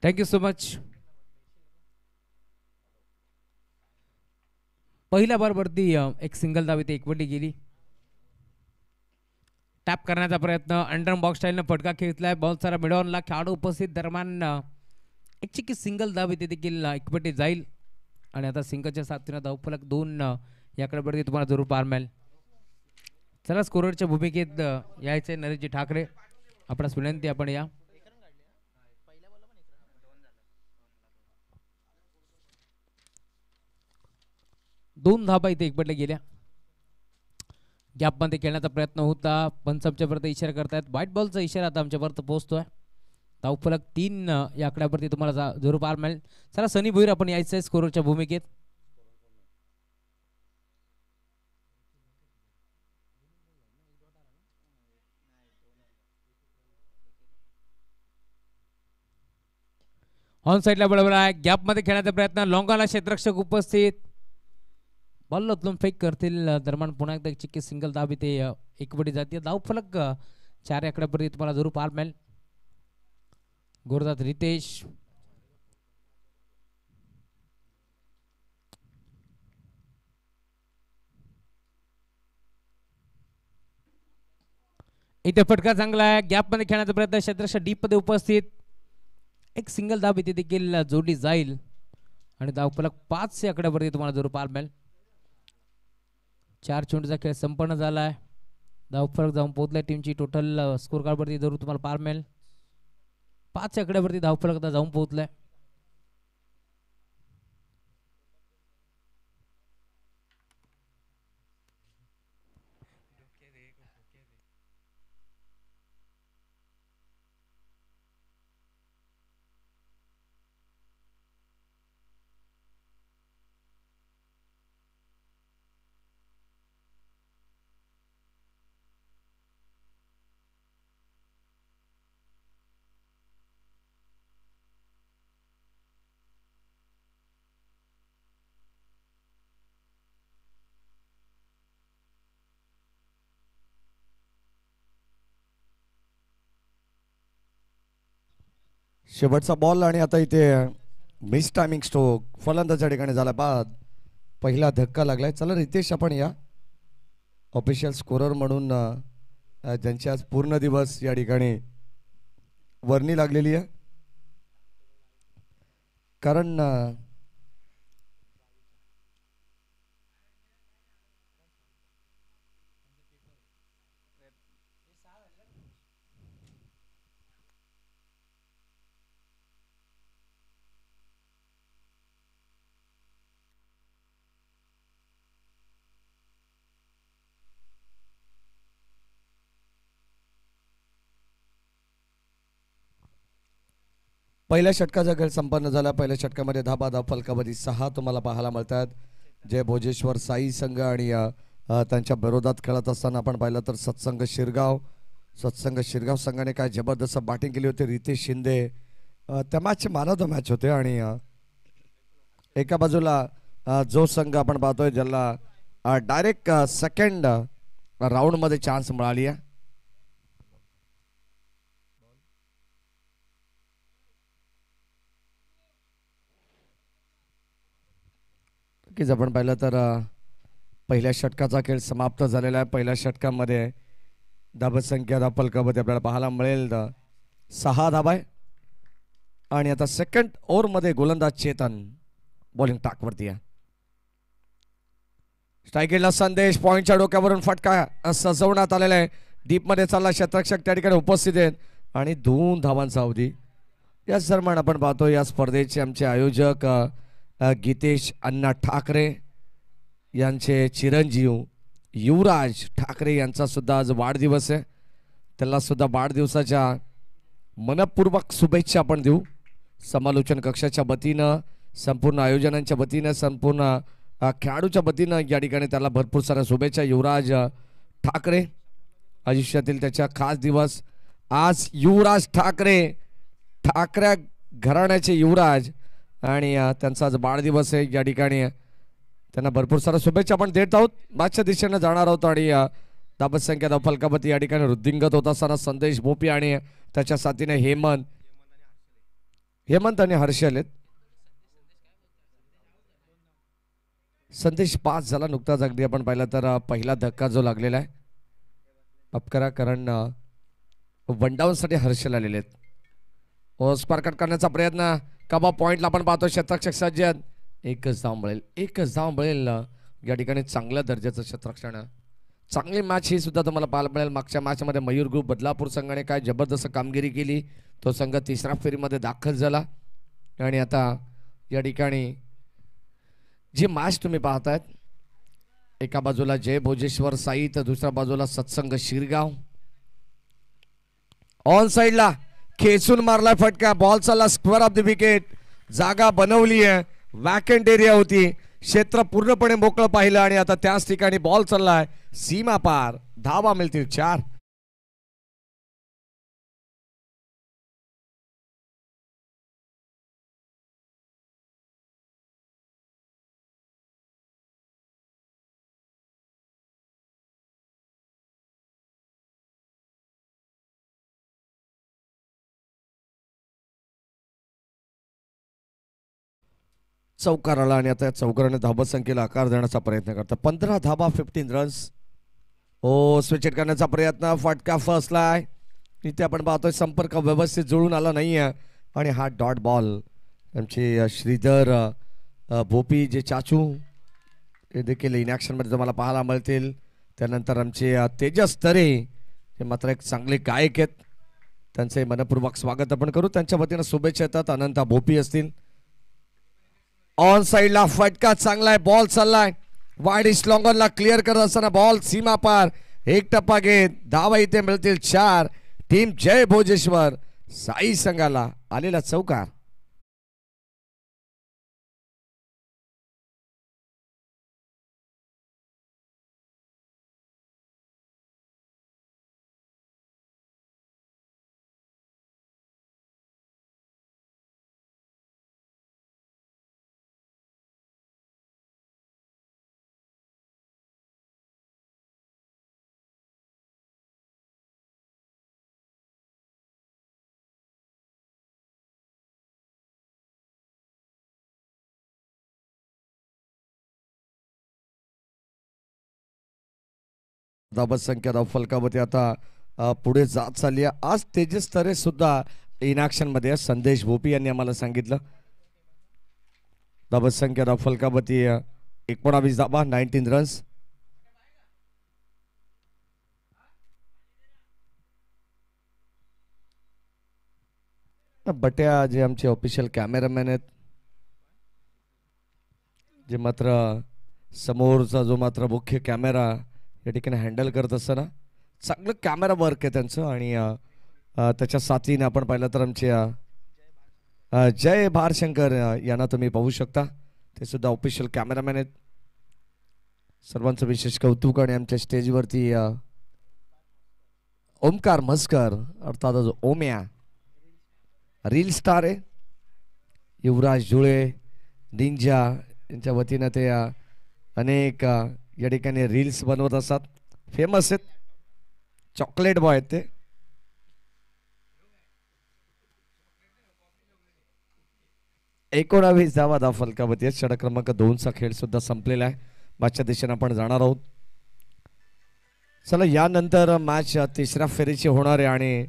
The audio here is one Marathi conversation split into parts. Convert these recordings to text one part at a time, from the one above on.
Thank you so much. पहिल्या बॉलवरती एक सिंगल धाव इथे एकवटली गेली. टॅप करण्याचा प्रयत्न अंडर बॉक्स स्टाईलनं फटका खेचलाय. बॉल सारा मिडॉनला खेळाडू उपस्थित दरम्यान एक चिकी सिंगल धाव इथे देखील एकवटी जाईल आणि आता सिंगलच्या साथीनं धावफलक 2 याकडे पडते तुम्हाला जरूर पार मिळेल. चला स्कोररच्या भूमिकेत यायचे नरेशजी ठाकरे आपणास विनंती आपण या. 2 धाबा इथे एकवटल्या गेल्या. गॅपमध्ये खेळण्याचा प्रयत्न होता. पंच आमच्यापर्यंत इशारा करतायत. व्हाईट बॉलचा इशारा आता आमच्यापर्यंत पोहोचतोय. धावफलक 3 या आकड्यावरती तुम्हाला जरूर पार मिळेल. चला सनी भोईर आपण यायचं आहे स्कोररच्या भूमिकेत. ऑन साईडला बरोबर आहे. गॅपमध्ये खेळण्याचा प्रयत्न. लॉंगाला क्षेत्ररक्षक उपस्थित. बॉल उचलून फेक करतील. दरम्यान पुन्हा एकदा चिक्की सिंगल धाव इथे एकवटी जाते. धावफलक 4 आकड्यापर्यंत तुम्हाला जरूर पार मिळेल. गोरदात रितेश इथे फटका चांगला आहे. गॅपमध्ये खेळण्याचा प्रयत्न. क्षेत्ररक्षक डीप मध्ये उपस्थित. एक सिंगल धाव इथे देखील जोडली जाईल आणि धावफलक 5 आकड्यावरती तुम्हाला जरूर पार मिळेल. 4 चेंडूचा खेळ संपन्न झाला आहे. धावफलक जाऊन पोहोचलाय. टीमची टोटल स्कोर कार्डवरती जरूर तुम्हाला पार मिळेल. 5 आकड्यावरती धावफलक आता जाऊन पोहोचलाय. शेवटचा बॉल आणि आता इथे मिस टायमिंग स्ट्रोक फलंदाच्या ठिकाणी झाला. बाद पहिला धक्का लागलाय. चला रितेश आपण या ऑफिशियल स्कोरर म्हणून ज्यांची आज पूर्ण दिवस या ठिकाणी वर्णी लागलेली आहे. कारण पहिल्या षटकाचा खेळ संपन्न झाला. पहिल्या षटकामध्ये धाबा धावफलकामध्ये 6 तुम्हाला पाहायला मिळतात. जय भोजेश्वर साई संघ आणि त्यांच्या विरोधात खेळत असताना आपण पाहिलं तर सत्संग शिरगाव संघाने काय जबरदस्त बॅटिंग केली होती. रितेश शिंदे त्या मॅचचे मॅन ऑफ द मॅच होते. आणि एका बाजूला जो संघ आपण पाहतोय ज्याला डायरेक्ट सेकंड राऊंडमध्ये चान्स मिळाली आहे. नक्कीच आपण पाहिलं तर पहिल्या षटकाचा खेळ समाप्त झालेला आहे. पहिल्या षटकामध्ये धाबसंख्या धावफलकामध्ये आपल्याला पाहायला मिळेल 6 धाबा आहे. आणि आता सेकंड ओव्हरमध्ये गोलंदाज चेतन बॉलिंग टाकवरती आहे. स्ट्रायकेटला संदेश पॉइंटच्या डोक्यावरून फटका सजवण्यात आलेला आहे. डीपमध्ये चालला. क्षेत्ररक्षक त्या ठिकाणी उपस्थित आहेत आणि 2 धावांचा अवधी. या दरम्यान आपण पाहतो या स्पर्धेचे आमचे आयोजक गीतेश अण्णा ठाकरे यांचे चिरंजीव युवराज ठाकरे यांचा सुद्धा आज वाढदिवस आहे. त्याला सुद्धा वाढदिवसाच्या मनपूर्वक शुभेच्छा आपण देऊ. समालोचन कक्षाच्या वतीनं, संपूर्ण आयोजनांच्या वतीनं, संपूर्ण खेळाडूच्या वतीनं या ठिकाणी त्याला भरपूर साऱ्या शुभेच्छा. युवराज ठाकरे आयुष्यातील त्याच्या खास दिवस आज. युवराज ठाकरे घराण्याचे युवराज आणि त्यांचा आज वाढदिवस आहे. या ठिकाणी त्यांना भरपूर साऱ्या शुभेच्छा आपण देत आहोत. मॅचच्या दिशेनं जाणार आहोत आणि धावसंख्या धावफलकावरती या ठिकाणी वृद्धिंगत होत असताना संदेश भोपी आणि त्याच्या साथीने हेमंत आणि हर्षल आहेत. संदेश पास झाला नुकताच. अगदी आपण पाहिला तर पहिला धक्का जो लागलेला आहे अपकरा, कारण वन डाऊन साठी हर्षल आलेले आहेत. ओस्पार कट करण्याचा प्रयत्न, कबा पॉइंटला आपण पाहतो क्षेत्ररक्षक सज्जन. एकच धाव मिळेल, एकच धाव मिळेल. या ठिकाणी चांगल्या दर्जाचं क्षेत्ररक्षण, चांगली मॅच ही सुद्धा तुम्हाला पाहायला मिळेल. मागच्या मॅचमध्ये मयूर ग्रुप बदलापूर संघाने काय जबरदस्त कामगिरी केली. तो संघ तिसऱ्या फेरीमध्ये दाखल झाला. आणि आता या ठिकाणी जी मॅच तुम्ही पाहतायत, एका बाजूला जय भोजेश्वर साई तर दुसऱ्या बाजूला सत्संग शिरगाव. ऑन साइडला खेचून मारलाय फटका, बॉल चालला स्क्वेअर ऑफ द विकेट. जागा बनवली आहे, वॅकंट एरिया होती, क्षेत्र पूर्णपणे मोकळं पाहिलं आणि आता त्याच ठिकाणी बॉल चाललाय सीमा पार. धावा मिळतील 4. चौकार आला आणि आता चौकाराने धाबा संख्येला आकार देण्याचा प्रयत्न करतात. 15 धाबा 15 रन्स. ओ स्विच हिट करण्याचा प्रयत्न, फटका फसलाय. इथे आपण पाहतोय संपर्क व्यवस्थित जुळून आला नाहीये आणि हा डॉट बॉल. आमचे श्रीधर भोपी जे चाचू हे देखील इन ॲक्शनमध्ये तुम्हाला पाहायला मिळतील. त्यानंतर आमचे तेजस तरे हे मात्र एक चांगले गायक आहेत, त्यांचे मनपूर्वक स्वागत आपण करू. त्यांच्या वतीनं शुभेच्छा येतात. अनंता भोपी असतील. ऑन साइडला फटका चांगला आहे, बॉल चाललाय वाईड स्लॉंगरला क्लिअर करत असताना बॉल सीमा पार. एक टप्पा घेत धावा इथे मिळतील 4. टीम जय भोजेश्वर साई संघाला आलेला चौकार. धाबत संख्या धाव फलकावरती आता पुढे जात चालली आहे. आज तेजस तरे सुद्धा इन ॲक्शन मध्ये. संदेश भोपी यांनी आम्हाला सांगितलं. धाबत संख्या धाव फलकावरती 19 धाबा 19 रन्स. बट्या जे आमचे ऑफिशियल कॅमेरामॅन आहेत, जे मात्र समोरचा जो मात्र मुख्य कॅमेरा या ठिकाणी हँडल करत असताना चांगलं कॅमेरा वर्क आहे त्यांचं. आणि त्याच्या साथीने आपण पाहिलं तर आमचे जय भारशंकर यांना तुम्ही पाहू शकता. ते सुद्धा ऑफिशियल कॅमेरामॅन आहेत. सर्वांचं विशेष कौतुक. आणि आमच्या स्टेजवरती ओमकार म्हसकर अर्थात जो ओम्या रील स्टार आहे. युवराज जुळे निंजा यांच्या वतीनं ते अनेक या ठिकाणी रील्स बनवत असतात. फेमस आहेत, चॉकलेट बॉय आहेत ते. एकोणावीस धावा धाव फलकावरती आहेत. षटक क्रमांक 2चा खेळ सुद्धा संपलेला आहे. मॅचच्या दिशेने आपण जाणार आहोत. चला, यानंतर मॅच तिसऱ्या फेरीची होणार आहे आणि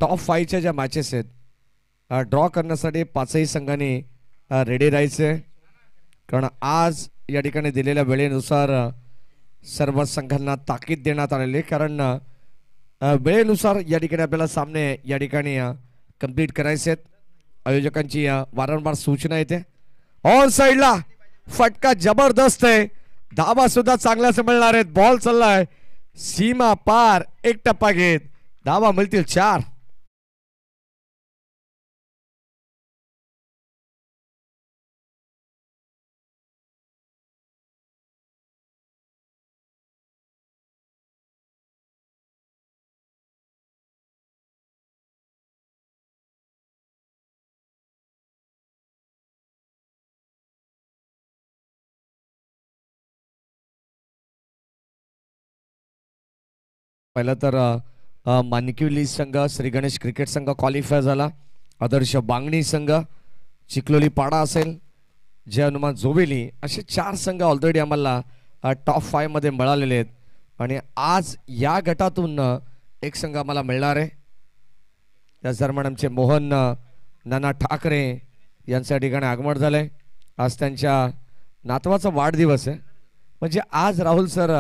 टॉप 5च्या ज्या मॅचेस आहेत ड्रॉ करण्यासाठी 5ही संघांनी रेडी राहायचे. कारण आज या ठिकाणी दिलेल्या वेळेनुसार सर्व संघांना ताकीद देण्यात आलेली. कारण वेळेनुसार या ठिकाणी आपल्याला सामने या ठिकाणी कंप्लीट करायचे आहेत. आयोजकांची वारंवार सूचना येते. ऑन साइडला फटका जबरदस्त आहे, धाबा सुद्धा चांगल्याच मिळणार आहेत. बॉल चाललाय सीमा पार. एक टप्पा घेत धाबा मिळतील 4. पहिला तर मानकिवली संघ श्री गणेश क्रिकेट संघ क्वालिफाय झाला. आदर्श बांगणी संघ, चिखलोली पाडा असेल, जय हनुमान जोवेली, असे 4 संघ ऑलरेडी आम्हाला टॉप 5 मध्ये मिळालेले आहेत. आणि आज या गटातून एक संघ आम्हाला मिळणार आहे. त्याच दरम्यान आमचे मोहन नाना ठाकरे यांच्या ठिकाणी आगमन झालंय. आज त्यांच्या नातवाचा वाढदिवस आहे, म्हणजे आज राहुल सर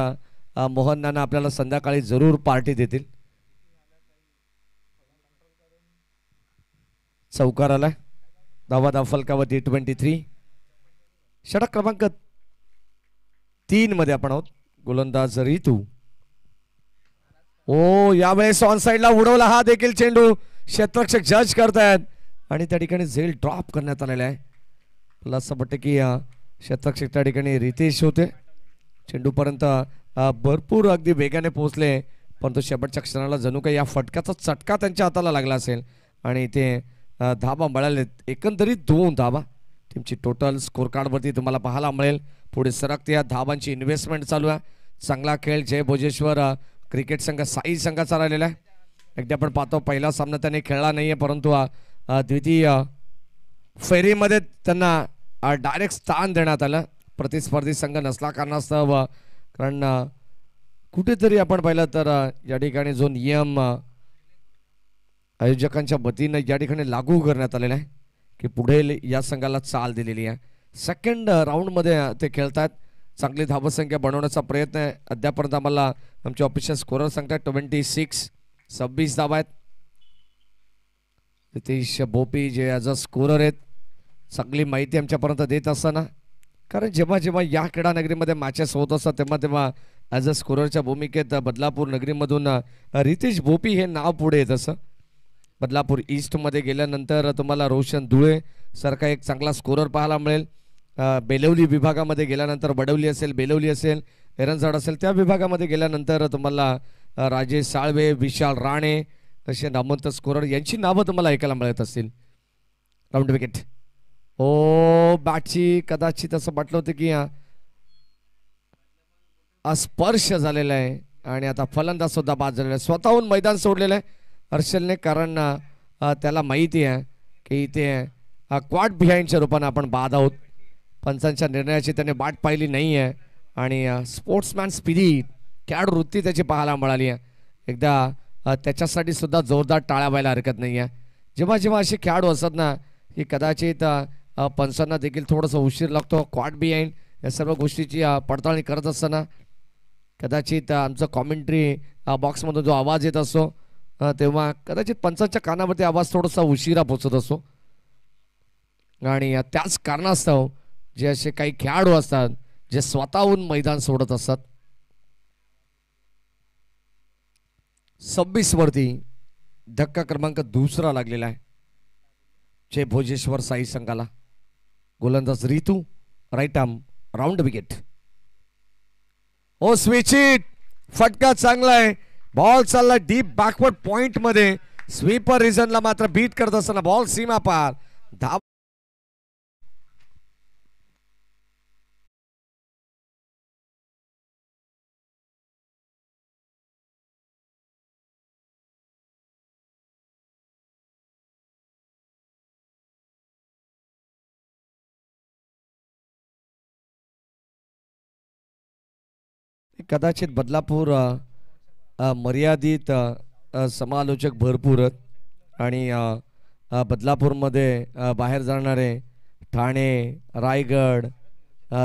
मोहन नाना आपल्याला संध्याकाळी जरूर पार्टी देतील. चौकार आलाय, धावा फलकावरती 23. षटक क्रमांक 3 मध्ये आपण आहोत. गोलंदाज रितू. ओ यावेळेस ऑन साइडला उडवला हा देखील चेंडू, क्षेत्ररक्षक जज करतायत आणि त्या ठिकाणी झेल ड्रॉप करण्यात आलेला आहे. मला असं वाटतं की क्षेत्ररक्षक त्या ठिकाणी रितेश होते. चेंडूपर्यंत भरपूर अगदी वेगाने पोहोचले, परंतु शेवटच्या क्षणाला जणू काही या फटक्याचा चटका त्यांच्या हाताला लागला असेल आणि ते धाबा मिळाले. एकंदरीत 2 धाबा टीमची टोटल स्कोर कार्डवरती तुम्हाला पाहायला मिळेल. पुढे सरकते या धाबांची इन्व्हेस्टमेंट चालू आहे. चांगला खेळ जय भोजेश्वर क्रिकेट संघ साई संघाचा राहिलेला आहे. एकदा आपण पाहतो पहिला सामना त्यांनी खेळला नाहीये, परंतु द्वितीय फेरीमध्ये त्यांना डायरेक्ट स्थान देण्यात आलं. प्रतिस्पर्धी संघ नसला कारणास्तव, कारण कुठेतरी आपण पाहिलं तर या ठिकाणी जो नियम आयोजकांच्या वतीनं या ठिकाणी लागू करण्यात आलेला आहे की पुढे या संघाला चाल दिलेली आहे. सेकंड राऊंडमध्ये ते खेळतात. चांगली धावसंख्या बनवण्याचा प्रयत्न आहे. अद्यापर्यंत आम्हाला आमचे ऑफिशियल स्कोरर सांगतात 26 धावा आहेत. नितेश भोपी जे ॲज अ स्कोरर आहेत, चांगली माहिती आमच्यापर्यंत देत असताना, कारण जेव्हा जेव्हा या क्रीडा नगरीमध्ये मॅचेस होत असतात तेव्हा तेव्हा ॲज अ स्कोररच्या भूमिकेत बदलापूर नगरीमधून रितेश भोपी हे नाव पुढे येत असं. बदलापूर ईस्टमध्ये गेल्यानंतर तुम्हाला रोशन धुळे सारखा एक चांगला स्कोरर पाहायला मिळेल. बेलवली विभागामध्ये गेल्यानंतर बडवली असेल, बेलवली असेल, एरंजाड असेल, त्या विभागामध्ये गेल्यानंतर तुम्हाला राजेश साळवे, विशाल राणे असे नामवंत स्कोरर यांची नावं तुम्हाला ऐकायला मिळत असतील. Round wicket. ओ बॅटची कदाचित असं वाटलं होतं की स्पर्श झालेला आहे आणि आता फलंदाज सुद्धा बाद झालेला आहे. स्वतःहून मैदान सोडलेलं आहे हर्षलने, कारण त्याला माहिती आहे की इथे क्वाड बिहाइंडच्या रूपाने आपण बाद आहोत. पंचांच्या निर्णयाची त्याने वाट पाहिली नाही आहे आणि स्पोर्ट्समॅन स्पिरिट, खेळाडू वृत्ती त्याची पाहायला मिळाली आहे. एकदा त्याच्यासाठी सुद्धा जोरदार टाळ्या व्हायला हरकत नाही आहे. जेव्हा जेव्हा असे खेळाडू असतात ना की कदाचित पंचांना देखील थोडंसं उशीर लागतो. क्वाड बिहाइंड या सर्व गोष्टीची पडताळणी करत असताना कदाचित आमचं कॉमेंट्री बॉक्समधून जो आवाज येत असतो तेव्हा कदाचित पंचांच्या कानावरती आवाज थोडासा उशिरा पोचत असतो आणि त्याच कारणास्तव जे असे काही खेळाडू असतात जे स्वतःहून मैदान सोडत असतात. 26 वरती धक्का क्रमांक 2 लागलेला आहे जय भोजेश्वर साई संघाला. गोलंदाज Ritu, right arm, round wicket. Oh switch it, फटका चांगला आहे. बॉल चालला डीप बॅकवर्ड पॉइंट मध्ये. स्वीपर रिझनला मात्र बीट करत असताना बॉल सीमा पार. धाव कदाचित बदलापूर मर्यादित समालोचक भरपूर आहेत आणि बदलापूरमध्ये बाहेर जाणारे ठाणे, रायगड,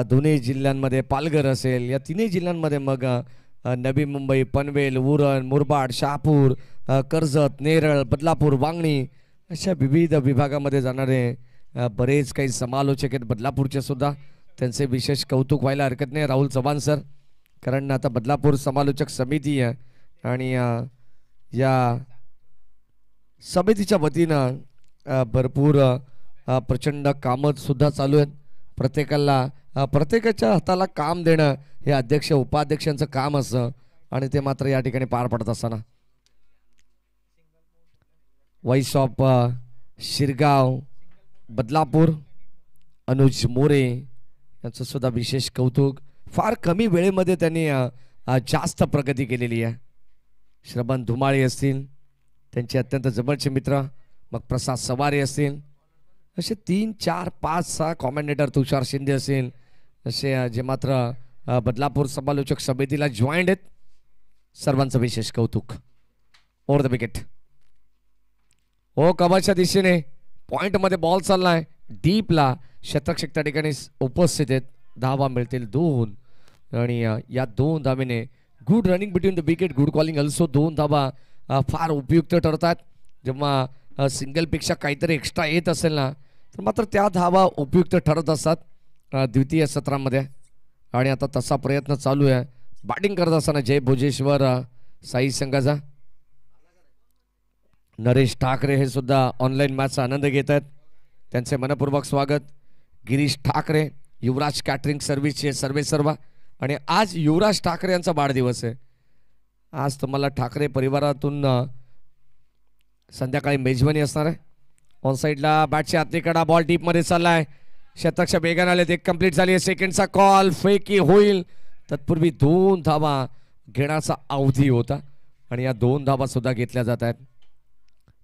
दोन्ही जिल्ह्यांमध्ये पालघर असेल, या तिन्ही जिल्ह्यांमध्ये मग नवी मुंबई, पनवेल, उरण, मुरबाड, शहापूर, कर्जत, नेरळ, बदलापूर, वांगणी अशा विविध विभागामध्ये जाणारे बरेच काही समालोचक आहेत बदलापूरचे सुद्धा. त्यांचे विशेष कौतुक व्हायला हरकत नाही राहुल चव्हाण सर, कारण आता बदलापूर समालोचक समिती आहे आणि या समितीच्या वतीनं भरपूर प्रचंड कामं सुद्धा चालू आहेत. प्रत्येकाच्या हाताला काम देणं हे अध्यक्ष उपाध्यक्षांचं काम असतं आणि ते मात्र या ठिकाणी पार पडत असताना व्हॉइस ऑफ शिरगाव बदलापूर अनुज मोरे यांचं सुद्धा विशेष कौतुक. फार कमी वेळेमध्ये त्यांनी जास्त प्रगती केलेली आहे. श्रवण धुमाळे असतील, त्यांचे अत्यंत जवळचे मित्र मग प्रसाद सवारे असतील, असे 3 4 5 6 कॉमेंटेटर तुषार शिंदे असेल, असे जे मात्र बदलापूर समालोचक समितीला जॉईंड आहेत, सर्वांचं विशेष कौतुक. Over the wicket. हो कबाच्या दिशेने पॉइंटमध्ये बॉल चाललाय डीपला. शतरक्षक त्या ठिकाणी उपस्थित आहेत. धावा मिळतील 2 आणि या 2 धावेने good running between the wicket, good calling also. 2 धावा फार उपयुक्त ठरतात. जेव्हा सिंगलपेक्षा काहीतरी एक्स्ट्रा येत असेल ना, तर मात्र त्या धावा उपयुक्त ठरत असतात द्वितीय सत्रामध्ये. आणि आता तसा प्रयत्न चालू आहे बॅटिंग करत असताना जय भोजेश्वर साई संघाचा. नरेश ठाकरे हे सुद्धा ऑनलाईन मॅचचा आनंद घेत आहेत, त्यांचे मनपूर्वक स्वागत. गिरीश ठाकरे युवराज कॅटरिंग सर्व्हिसचे सर्वेसर्वा. आणि आज युवराज ठाकरे यांचा वाढदिवस आहे. आज तुम्हाला ठाकरे परिवारातून संध्याकाळी मेजवानी असणार आहे. ऑन साईडला बॅटची आतली कडा, बॉल डीपमध्ये चाललाय. शतकच्या वेगाने आले, एक कंप्लीट झाली. सेकंडचा कॉल फेकी होईल. तत्पूर्वी 2 धावा घेण्याचा अवधी होता आणि या 2 धावा सुद्धा घेतल्या जात आहेत.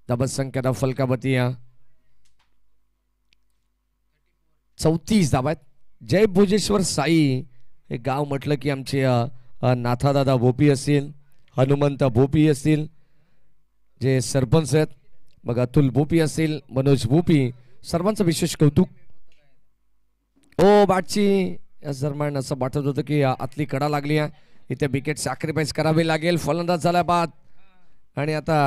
धावसंख्या फलकावती 34 धावा आहेत. जय भोजेश्वर साई हे गाव म्हटलं की आमचे नाथादादा भोपी असतील, हनुमंत भोपी असतील जे सरपंच आहेत, मग अतुल भोपी असतील, मनोज भोपी, सर्वांचं विशेष कौतुक. ओ बॅटची याच दरम्यान असं वाटत होतं की आतली कडा लागली आहे, इथे विकेट सॅक्रिफाईस करावी लागेल. फलंदाज झाला बाद आणि आता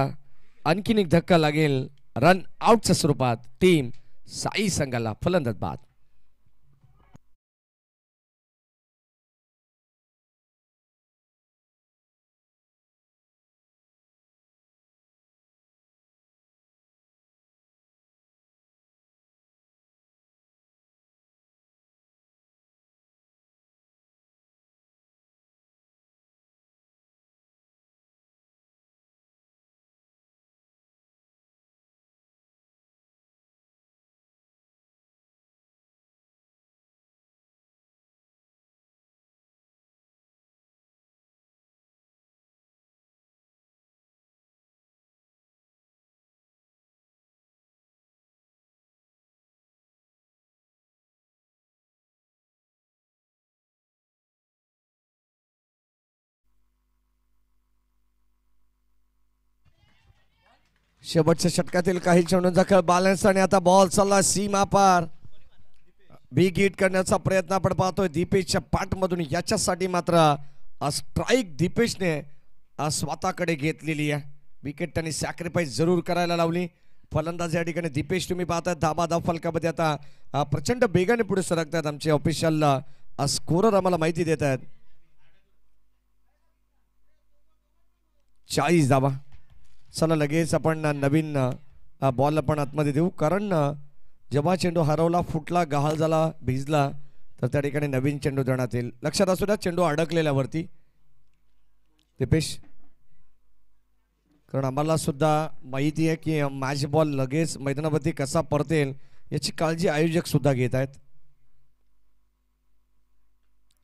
आणखीन एक धक्का लागेल रन आउटच्या स्वरूपात. टीम साई संघाला फलंदाज बाद. शेवटच्या षटकातील काही चेंडूंचा खेळ बॅलन्स आणि आता बॉल चालला सीमा पार. बिग हिट करण्याचा प्रयत्न आपण पाहतोय दीपेशच्या पाठमधून. याच्यासाठी मात्र स्ट्राईक दीपेशने स्वतःकडे घेतलेली आहे. विकेट त्यांनी सॅक्रिफाईस जरूर करायला लावली. फलंदाज या ठिकाणी दीपेश तुम्ही पाहताय धाबा धाव फलकामध्ये आता प्रचंड वेगाने पुढे सरकतात. आमचे ऑफिशियल स्कोरर आम्हाला माहिती देत आहेत. 40 धावा. चला लगेच आपण नवीन बॉल आपण आतमध्ये देऊ, कारण जेव्हा चेंडू हरवला, फुटला, गहाळ झाला, भिजला तर त्या ठिकाणी नवीन चेंडू देण्यात येईल. लक्षात असू द्या चेंडू अडकलेल्यावरती दीपेश, कारण आम्हाला सुद्धा माहिती आहे की मॅच बॉल लगेच मैदानावरती कसा परतेल याची काळजी आयोजक सुद्धा घेत आहेत.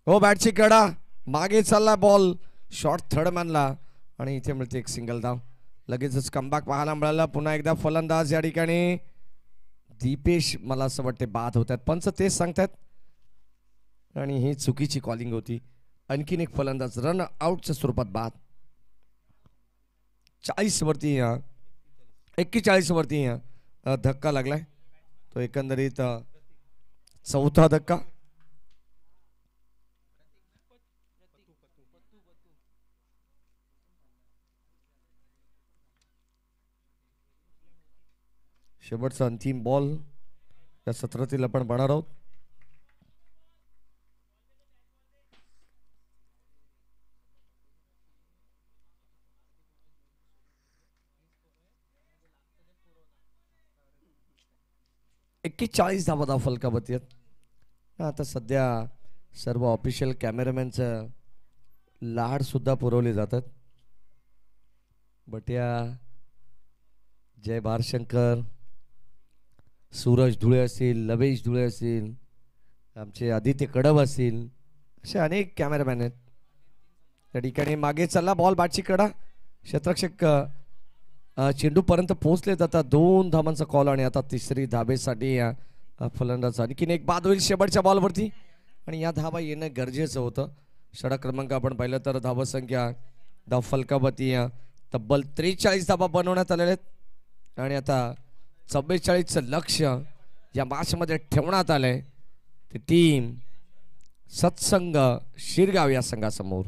हो बॅटची कडा, मागे चालला बॉल, शॉर्ट थर्ड मॅनला आणि इथे मिळते एक सिंगल धाव. लगेचच कमबॅक पाहायला मिळाला. पुन्हा एकदा फलंदाज या ठिकाणी दीपेश मला असं वाटते बाद होतात. पंच तेच सांगतात आणि ही चुकीची कॉलिंग होती. आणखीन एक फलंदाज रन आउटच्या स्वरूपात बाद. 40 वरती 41 वरती धक्का लागलाय. तो एकंदरीत चौथा धक्का. शेवटचा अंतिम बॉल या सत्रातील आपण पाहणार आहोत. धावा धाव फलकावती आहेत. आता सध्या सर्व ऑफिशियल कॅमेरामॅनचं लाड सुद्धा पुरवले जातात. बट्या, जय भारशंकर, सूरज धुळे असतील, लवेश धुळे असतील, आमचे आदित्य कडव असतील, असे अनेक कॅमेरामॅन आहेत. त्या ठिकाणी मागे चालला बॉल, बॅटची कडा, क्षेत्ररक्षक चेंडूपर्यंत पोहोचले जातात. 2 धावांचा कॉल आणि आता तिसरी धाबेसाठी फलंदाज आणखीन एक बाद होईल शेवटच्या बॉलवरती आणि या धावा येणं गरजेचं होतं. षटक क्रमांक आपण पाहिलं तर धावसंख्या धाव फलकावरती तब्बल 43 धावा बनवण्यात आलेल्या आहेत आणि आता 44चं लक्ष या मॅचमध्ये ठेवण्यात आलंय. ती टीम सत्संग शिरगाव या संघासमोर.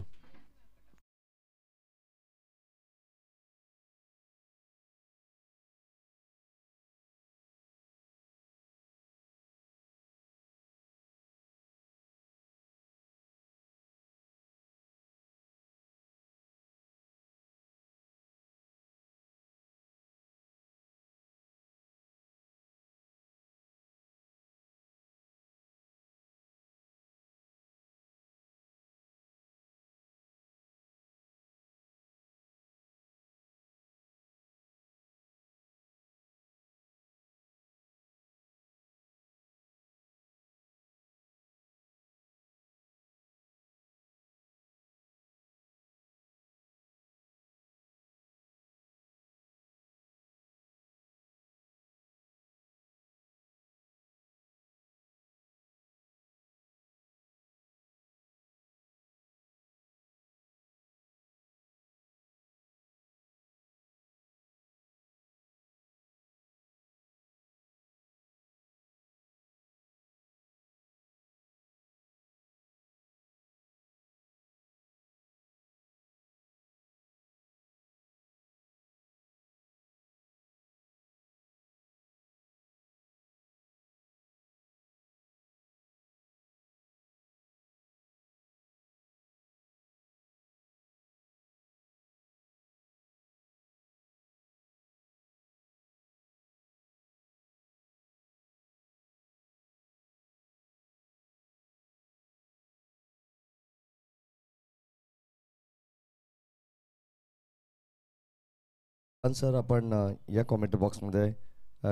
सर आपण या कॉमेंट बॉक्समध्ये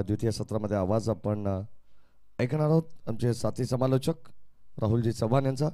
द्वितीय सत्रामध्ये आवाज आपण ऐकणार आहोत आमचे साथी समालोचक राहुलजी चव्हाण यांचा.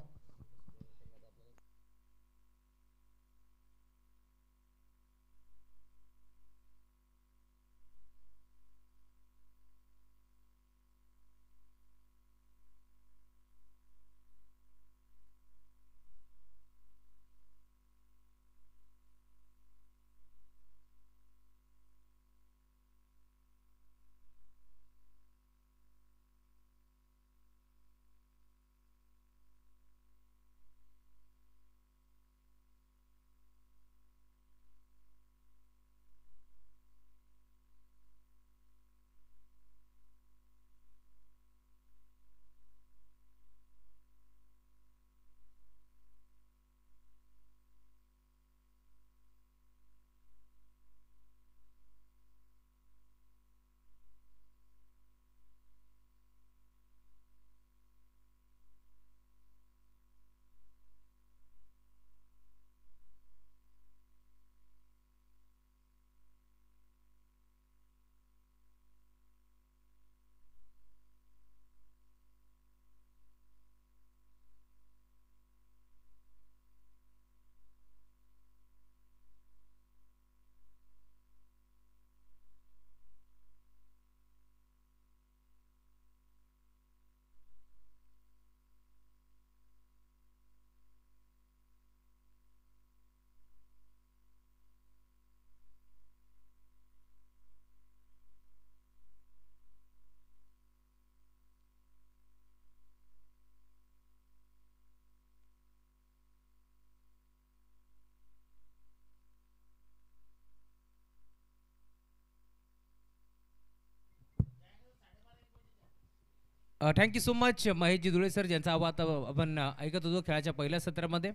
Thank you so much Maheshji Dhule sir, ज्यांचा आवाज आपण ऐकत होतो खेळाच्या पहिल्या सत्रामध्ये.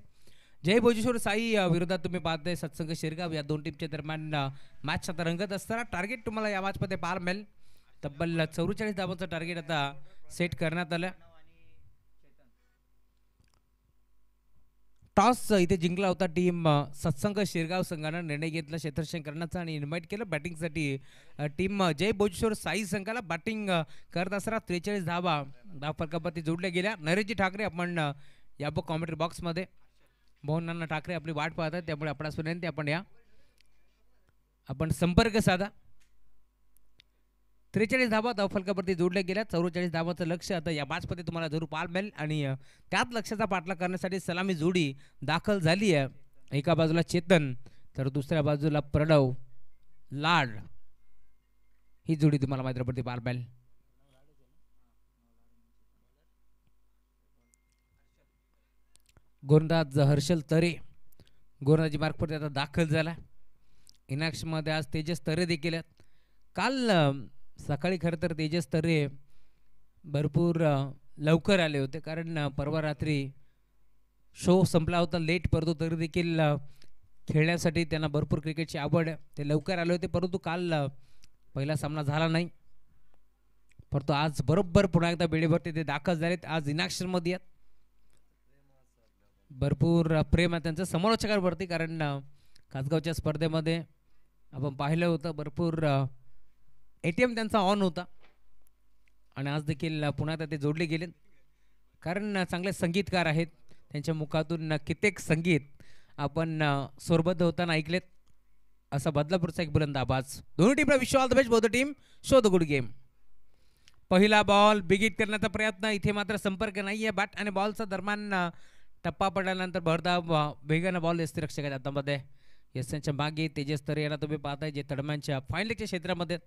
जय भोजेश्वर साई विरोधात तुम्ही पाहताय सत्संग शिरगाव या दोन टीमच्या दरम्यान मॅच आता रंगत असताना टार्गेट तुम्हाला या मॅचमध्ये पाहायला मिळेल. तब्बल 44 धावांचं टार्गेट आता सेट करण्यात आलं. टॉस इथे जिंकला होता टीम सत्संग शिरगाव संघानं. निर्णय घेतला क्षेत्ररक्षण करण्याचा आणि इन्व्हाइट केलं बॅटिंगसाठी टीम जय भोजेश्वर साई संघाला. बॅटिंग करत असताना 43 धावा फलकावरती जोडल्या गेल्या. नरेशजी ठाकरे आपण या कॉमेंट्री बॉक्समध्ये. मोहन नाना ठाकरे आपली वाट पाहतात, त्यामुळे आपणास विनंती आपण या. आपण संपर्क साधा. 43 धावा धावफलकावरती जोडल्या गेल्या. 44 धावांचं लक्ष आता या मॅचमध्ये तुम्हाला जरूर पाहायला मिळेल आणि त्याच लक्ष्याचा पाठलाग करण्यासाठी सलामी जोडी दाखल झाली आहे. एका बाजूला चेतन तर दुसऱ्या बाजूला प्रणव लाड ही जोडी तुम्हाला मैदानावरती पाहायला मिळेल. गोलंदाज हर्षल तरे गोलंदाजी मार्गवरती आता दाखल झाला. इनाक्समध्ये आज तेजस तरे देखील आहेत. काल सकाळी खरं तर तेजस तरे भरपूर लवकर आले होते कारण परवा रात्री शो संपला होता लेट, परंतु तरी देखील खेळण्यासाठी त्यांना भरपूर क्रिकेटची आवड आहे. ते लवकर आले होते परंतु काल पहिला सामना झाला नाही. परंतु आज बरोबर पुन्हा एकदा वेळेवरती ते दाखल झालेत. आज इनाक्शनमध्ये आहेत. भरपूर प्रेम आहे त्यांचं समालोचकांवरती कारण कासगावच्या स्पर्धेमध्ये आपण पाहिलं होतं भरपूर ATM त्यांचा ऑन होता आणि आज देखील पुन्हा एकदा ते जोडले गेले कारण चांगले संगीतकार आहेत. त्यांच्या मुखातून कित्येक संगीत आपण स्वरबद्ध होताना ऐकलेत. असा बदलापूरचा एक बुलंद आवाज. दोन्ही टीमला wish all the best. Both team show the good game. पहिला बॉल बिगिट करण्याचा प्रयत्न. इथे मात्र संपर्क नाही आहे. बॅट आणि बॉलचा दरम्यान टप्पा पडल्यानंतर भरधाव वेगानं बॉल दिसते रक्षकाच्या हातामध्ये. यशांच्या मागे तेजस तरे याला तुम्ही पाहताय जे तडम्यांच्या फायनलच्या क्षेत्रामध्ये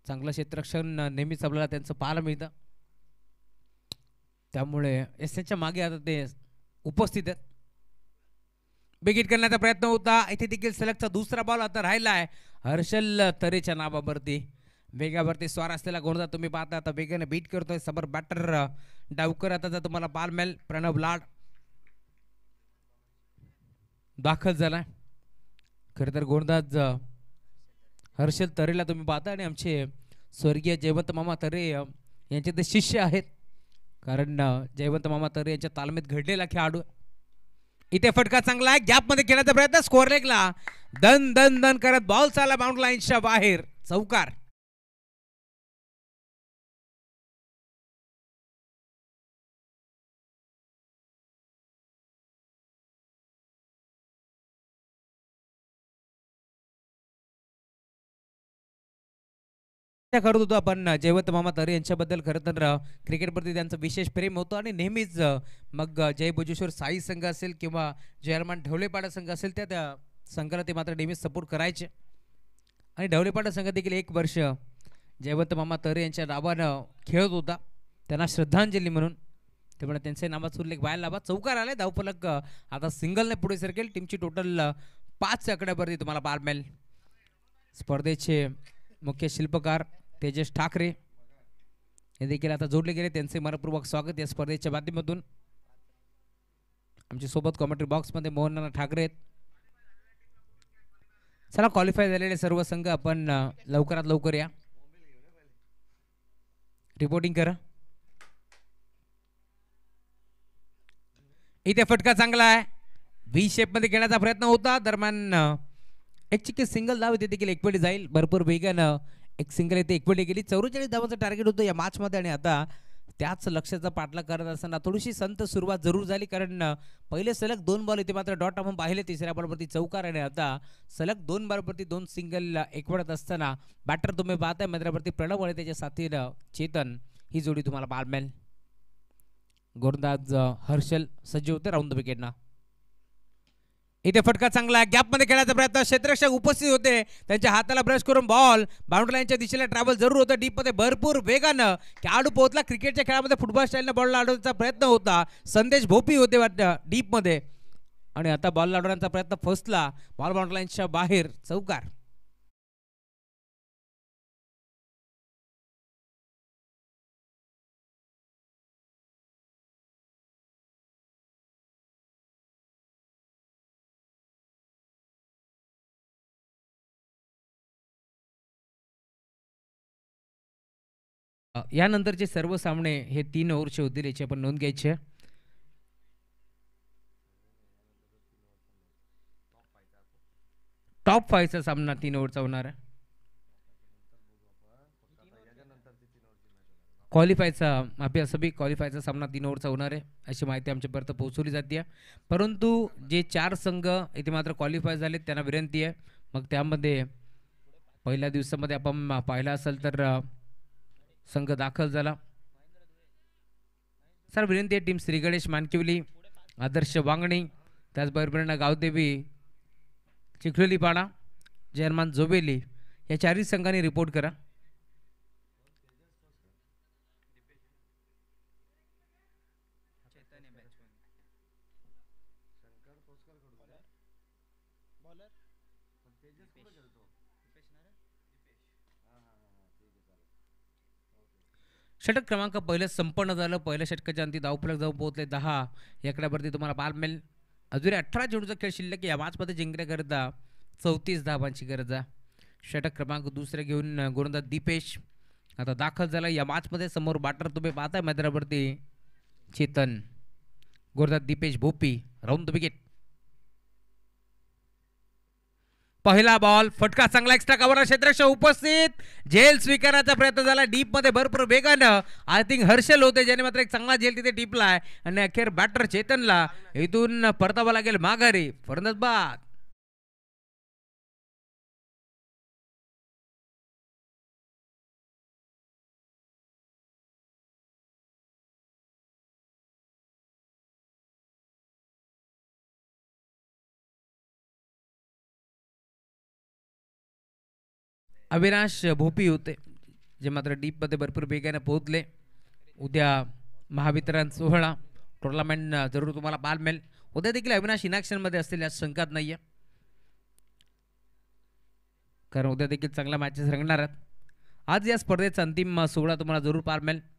चांगलं क्षेत्ररक्षण नेहमीच आपल्याला त्यांचं पाहायला मिळतं. त्यामुळे यशांच्या मागे आता ते उपस्थित आहेत. बिगिट करण्याचा प्रयत्न होता. इथे देखील सलगचा दुसरा बॉल आता राहिला आहे हर्षल तरेच्या नावावरती. वेगावरती स्वार असलेला गोलंदाज तुम्ही पाहता आता वेगाने बीट करतोय समोर बॅटर डावकर. आता जर तुम्हाला पाहायला मिळेल प्रणव लाड दाखल झालाय. खरं तर गोलंदाज हर्षल तरेला तुम्ही पाहता आणि आमचे स्वर्गीय जयवंत मामा तरे यांचे ते शिष्य आहेत कारण जयवंत मामा तरे यांच्या तालमीत घडलेला खेळाडू. इथे फटका चांगला आहे. गॅपमध्ये खेळण्याचा प्रयत्न. स्कोअर लेगला दन दन दन करत बॉल चालला बाउंड्री लाईनच्या बाहेर. चौकार. करत होतो आपण जयवंत मामा तरे यांच्याबद्दल. खरं तर क्रिकेटवरती त्यांचं विशेष प्रेम होतं आणि नेहमीच मग जय भुजेश्वर साई संघ असेल किंवा जयरमान ढवळेपाडा संघ असेल त्या संघाला ते मात्र नेहमीच सपोर्ट करायचे. आणि ढवळेपाडा संघ देखील 1 वर्ष जयवंत मामा तरे यांच्या नावानं खेळत होता त्यांना श्रद्धांजली म्हणून. त्यामुळे त्यांच्या नावाचा उल्लेख व्हायला हवा. चौकार आलाय. धावफलक आता सिंगलने पुढे सरकेल. टीमची टोटल 5 आकड्यावरती तुम्हाला पाहायला मिळेल. स्पर्धेचे मुख्य शिल्पकार तेजस ठाकरे हे देखील आता जोडले गेले. त्यांचे मनपूर्वक स्वागत या स्पर्धेच्या माध्यमातून. आमच्या सोबत कॉमेंट्री बॉक्समध्ये मोहन नाना ठाकरे आहेत. चला क्वालिफाय झालेले सर्व संघ आपण लवकरात लवकर या रिपोर्टिंग करा. इथे फटका चांगला आहे. व्ही शेप मध्ये घेण्याचा प्रयत्न होता. दरम्यान एक चिक्की सिंगल धाव इथे देखील एकवटी जाईल. भरपूर वेगानं एक सिंगल इथे एकवटी गेली. 44 धावांचं टार्गेट होतं या मॅच मध्ये आणि आता त्याच लक्ष्याचा पाठलाग करत असताना थोडीशी संत सुरुवात जरूर झाली कारण पहिले सलग 2 बॉल इथे मात्र डॉट आपण पाहिले. तिसऱ्या बॉलवरती चौकार आणि आता सलग 2 बॉलवरती 2 सिंगल एकवटत असताना बॅटर तुम्ही पाहताय मैदानावरती प्रणव आणि त्याच्या साथीनं चेतन ही जोडी तुम्हाला पाहायला मिळेल. गोलंदाज हर्षल सज्ज होते राऊंड द विकेटना. इथे फटका चांगला आहे. गॅपमध्ये खेळण्याचा प्रयत्न. क्षेत्ररक्षक उपस्थित होते. त्यांच्या हाताला ब्रश करून बॉल बाउंड्री लाईनच्या दिशेला ट्रॅव्हल जरूर होतं. डीपमध्ये भरपूर वेगानं खेळाडू पोहोचला. क्रिकेटच्या खेळामध्ये फुटबॉल स्टाईलनं बॉल लावण्याचा प्रयत्न होता. संदेश भोपी होते वाटतं डीपमध्ये आणि आता बॉल लावण्याचा प्रयत्न फसला. बॉल बाउंड्री लाईनच्या बाहेर. चौकार. यानंतरचे सर्व सामने हे 3 ओव्हरचे होतील याची आपण नोंद घ्यायची आहे. टॉप 5चा सामना 3 ओव्हरचा होणार आहे. क्वालिफायचा आपल्या सभी क्वालिफायचा सामना 3 ओव्हरचा होणार आहे अशी माहिती आमच्यापर्यंत पोहोचवली जाते. परंतु जे 4 संघ इथे मात्र क्वालिफाय झालेत त्यांना विनंती आहे मग त्यामध्ये पहिल्या दिवसामध्ये आपण पाहिलं असेल तर संघ दाखल झाला. सर विनंती आहे टीम श्री गणेश मानकिवली, आदर्श वांगणी, त्याचबरोबर गावदेवी चिखलोलीपाडा, जयरमान जोबेली या चारही संघांनी रिपोर्ट करा. षटक क्रमांक पहिलं संपन्न झालं. पहिल्या षटकाच्या अंती धावफलक जाऊन पोहोचले 10 एकड्यावरती तुम्हाला पाल मिळेल. अजून 18 चेंडूचा खेळ शिल्लक या मॅचमध्ये जिंकण्याकरता 34 धावांची गरज आहे. षटक क्रमांक दुसरे घेऊन गोलंदाज दीपेश आता दाखल झाला या मॅचमध्ये. समोर बॅटर तुम्ही पाहताय मैदानावरती चेतन, गोलंदाज Deepesh Bhopi, round the wicket. पहिला बॉल फटका चांगला एक्स्ट्रा कव्हर क्षेत्ररक्षक उपस्थित, झेल स्वीकारायचा प्रयत्न झाला डीप मध्ये भरपूर वेगानं. आय थिंक हर्षल होते ज्याने मात्र एक चांगला झेल तिथे टिपलाय आणि अखेर बॅटर चेतनला इथून परतावा लागेल माघारी. फलंदाज बाद. अविनाश भोपी होते जे मात्र डीपमध्ये भरपूर वेगाने पोहोचले. उद्या महावितरण सोहळा टुर्नामेंट जरूर तुम्हाला पाल मिळेल. उद्या देखील अविनाश इनॅक्शनमध्ये असतील यात शंकाच नाही आहे, कारण उद्या देखील चांगल्या मॅचेस रंगणार आहेत. आज या स्पर्धेचा अंतिम सोहळा तुम्हाला जरूर पाल मिळेल.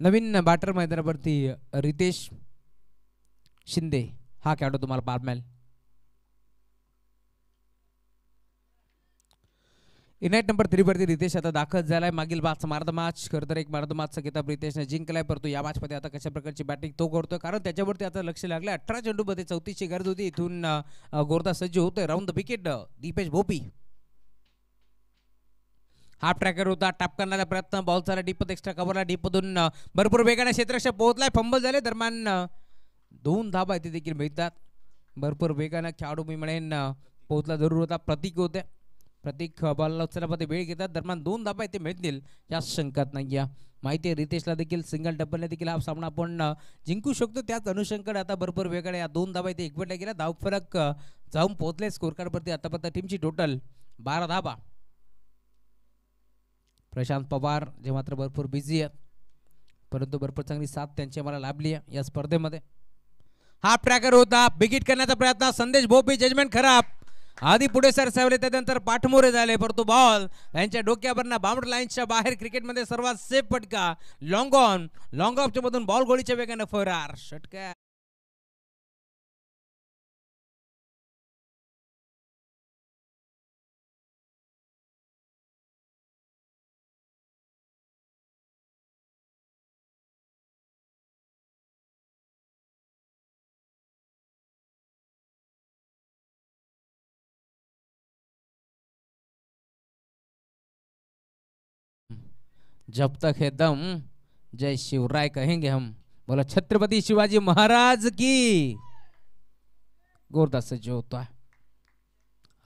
नवीन बॅटर मैदानावरती रितेश शिंदे हा खेळाडू तुम्हाला पाहायला मिळेल. इनाईट नंबर 3 वरती रितेश आता दाखल झालाय. मागील मार्द मॅच खरं तर एक मार्द मॅचचा किताब रितेशने जिंकलाय, परंतु या मॅचमध्ये आता कशा प्रकारची बॅटिंग तो करतोय, कारण त्याच्यावरती आता लक्ष लागलं. 18 चेंडूमध्ये 34ची गरज होती. इथून गोरदा सज्ज होतोय. Round the wicket Deepesh Bhopi. Half tracker होता, टॅप करण्याचा प्रयत्न, बॉल झाला डीप एक्स्ट्रा कव्हरला, डीपमधून भरपूर वेगाने क्षेत्ररक्षक पोहोचलाय. फंबल झाले दरम्यान 2 धाबा इथे देखील मिळतात. भरपूर वेगाने खेळाडू मी म्हणेन पोहोचला जरूर होता. प्रतीक होते, प्रतीक बॉलला उचलण्यामध्ये वेळ घेतात. दरम्यान 2 धाबा इथे मिळतील यात शंकाच नाही आहे. माहिती आहे रितेशला देखील सिंगल डबलने देखील हा सामना आपण जिंकू शकतो. त्याच अनुषंगाने आता भरपूर वेगाने या 2 धाबा इथे एकवटल्या गेल्या. धावफलक जाऊन पोहोचले. स्कोर कार्डवरती आतापर्यंत टीमची टोटल 12 धाबा. प्रशांत पवार जे मात्र भरपूर बिझी आहेत, परंतु भरपूर चांगली साथ त्यांची मला लाभली आहे या स्पर्धेमध्ये. हाफ ट्रॅकर होता, बिगिट करण्याचा प्रयत्न, संदेश भोपी जजमेंट खराब. आधी पुढे सरसावले त्यानंतर पाठमोरे झाले, परंतु बॉल यांच्या डोक्यावरनं बाउंड्री लाईनच्या बाहेर. क्रिकेटमध्ये सर्वात सेफ फटका लॉंग ऑन, लॉंग ऑफच्या मधून बॉल गोळीच्या वेगाने फरार. षटकार जब तक है दम जय शिवराय कहेंगे हम. बोला छत्रपति शिवाजी महाराज की. गोरदास जो होता है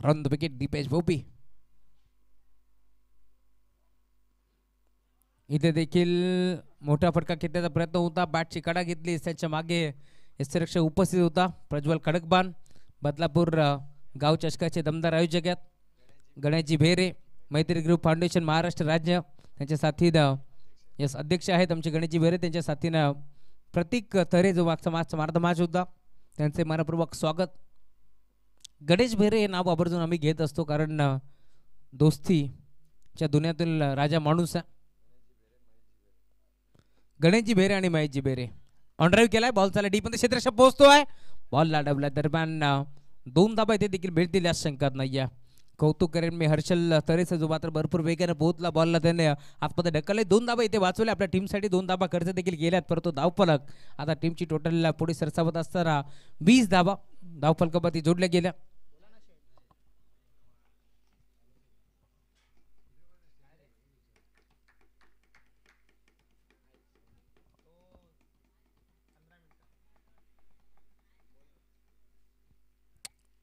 run the wicket Deepesh Bhopi. इथे देखील मोठा फटका खेळण्याचा प्रयत्न होता. बॅटची कडा घेतली, त्याच्या मागे यष्टीरक्षक उपस्थित होता प्रज्वल खडकबान. बदलापूर गाव चषकाचे दमदार आयोजक आहेत गणेशजी भेरे. मैत्री ग्रुप फाउंडेशन महाराष्ट्र राज्य त्यांच्या साथीनं यस अध्यक्ष आहेत आमचे गणेशजी भेरे. त्यांच्या साथीनं प्रतीक तरे जो मागचा मार्द मॅच होता त्यांचे मनपूर्वक स्वागत. गणेश भेरे हे नाव आवर्जून आम्ही घेत असतो, कारण दोस्तीच्या दुनियातील राजा माणूस आहे. गणेशजी भेरे आणि महेशजी भेरे. ऑन ड्राईव्ह केलाय, बॉल चालला डीपमध्ये, क्षेत्ररक्षक पोहोचतोय, बॉल लाडवला. दरम्यान 2 धाबा इथे देखील भेट दिल्यास शंकाच नाही आहे. कौतुक करेन मी हर्षल तरेचा जो मात्र भरपूर वेगाने पोहोचला बॉलला त्याने आतमध्ये ढकलले 2 धाबा इथे वाचवले आपल्या टीमसाठी 2 धाबा खर्च देखील गेल्यात परंतु धावफलक आता टीमची टोटल पुढे सरसावत असताना 20 धाबा धावफलकावरती जोडल्या गेल्या.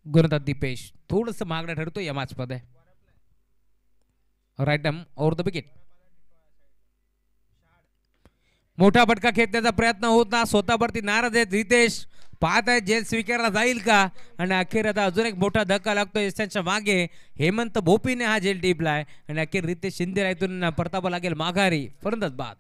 गुणतात दीपेश थोडंसं महागडं ठरतो या मॅच मध्ये. Right arm over the wicket. मोठा फटका खेचण्याचा प्रयत्न होता स्वतःवरती नाराज आहेत रितेश पाहत आहेत जेल स्वीकारला जाईल का आणि अखेर आता अजून एक मोठा धक्का लागतो त्यांच्या मागे हेमंत भोपीने हा जेल टिपलाय आणि अखेर रितेश शिंदे इथून परतावा लागेल माघारी फलंदाज बाद.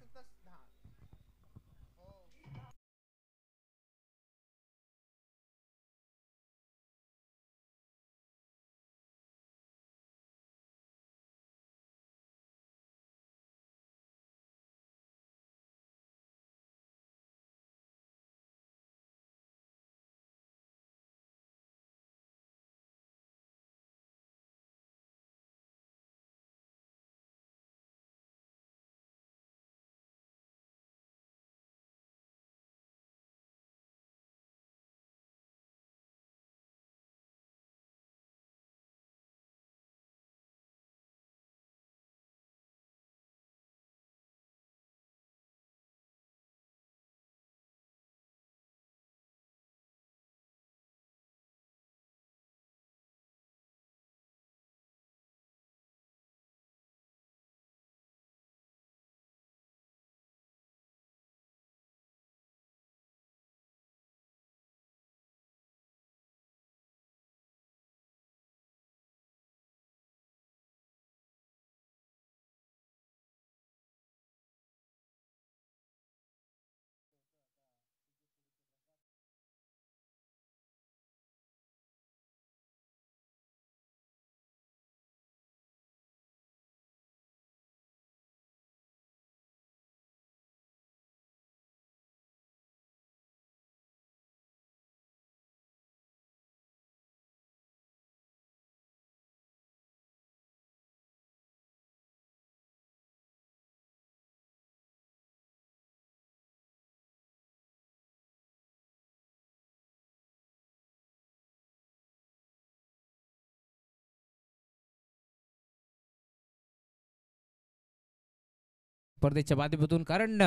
स्पर्धेच्या माध्यमातून कारण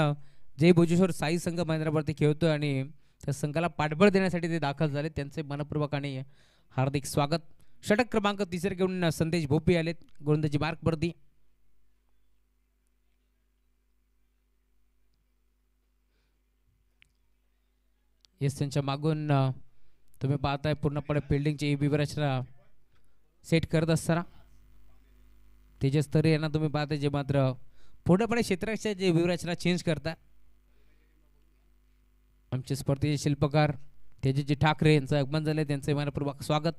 जय भोजेश्वर साई संघ मैदानावरती खेळतोय आणि त्या संघाला पाठबळ देण्यासाठी ते दाखल झाले त्यांचे मनपूर्वक आणि हार्दिक स्वागत. षटक क्रमांक 3 घेऊन संदेश भोपी आलेत गोलंदाजी मार्कवरती. येस त्यांच्या मागून तुम्ही पाहताय पूर्णपणे फिल्डिंगची विवरचना सेट करत असताना तेजस तरे यांना तुम्ही पाहताय जे मात्र पूर्णपणे क्षेत्राच्या जे विवरचना चेंज करता आमचे स्पर्धेचे शिल्पकार तेजसजी ठाकरे यांचं आगमन झाले त्यांचे मनपूर्वक स्वागत.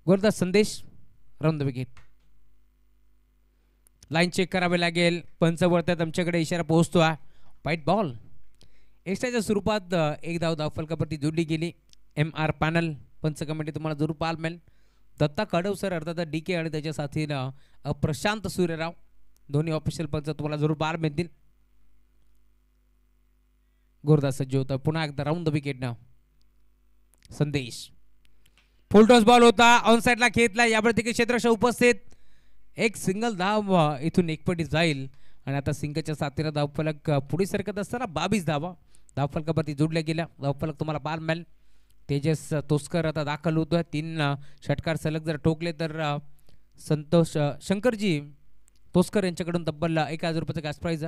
गोलंदाज Sandesh round the wicket. Line check करावे लागेल पंच वळतात आमच्याकडे इशारा पोहोचतो आहे व्हाईट बॉल. एक्स्ट्राच्या स्वरूपात एक धावफलकावरती जोडली गेली. MR पॅनल पंच कमिटी तुम्हाला जरूर पाहायला मिळेल. दत्ता कडवसर अर्थात DK आणि त्याच्या साथीनं प्रशांत सूर्यराव दोन्ही ऑफिशियल पंच तुम्हाला जरूर पाहायला मिळतील. गोरदास सज्ज होता पुन्हा एकदा राऊंड द विकेट ना संदेश. फुल टॉस बॉल होता ऑन साइडला खेचला यावर देखील क्षेत्ररक्षक उपस्थित एक सिंगल धाव इथून एकपटी जाईल आणि आता सिंगच्या साथीनं धावफलक पुढे सरकत असताना 22 धावा धावफलकावरती जोडल्या गेल्या. धावफलक तुम्हाला पाहायला मिळेल. तेजस तोस्कर आता दाखल होतोय 3 षटकार सलग जर ठोकले तर संतोष शंकरजी तोस्कर यांच्याकडून तब्बल 1000 रुपयाचा कॅश प्राइज.